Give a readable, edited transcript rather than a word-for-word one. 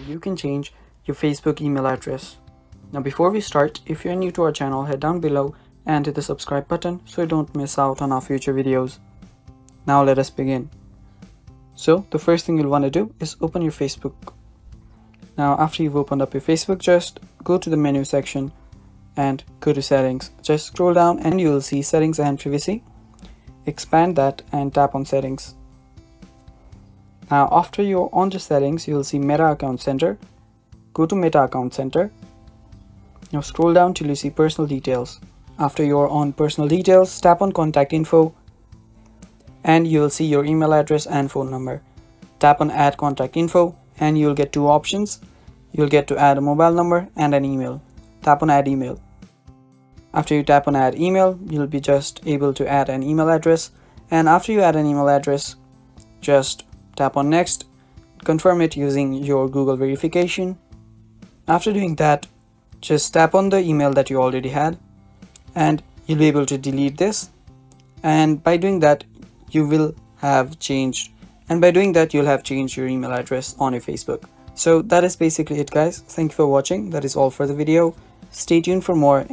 you can change your Facebook email address. Now before we start, if you're new to our channel, head down below and hit the subscribe button so you don't miss out on our future videos. Now let us begin. So the first thing you'll want to do is open your Facebook. Now after you've opened up your Facebook, just go to the menu section and go to settings. Just scroll down and you will see settings and privacy. Expand that and tap on settings. Now after you're on to settings, you will see Meta Account Center. Go to Meta Account Center. Now scroll down till you see personal details. After you're on personal details, tap on contact info and you will see your email address and phone number. Tap on add contact info and you'll get two options. You'll get to add a mobile number and an email. Tap on add email. After you tap on add email, you'll be just able to add an email address, and after you add an email address, just tap on next, confirm it using your Google verification. After doing that, just tap on the email that you already had and you'll be able to delete this, and by doing that you will have changed your email address on your Facebook. So that is basically it, guys. Thank you for watching. That is all for the video. Stay tuned for more.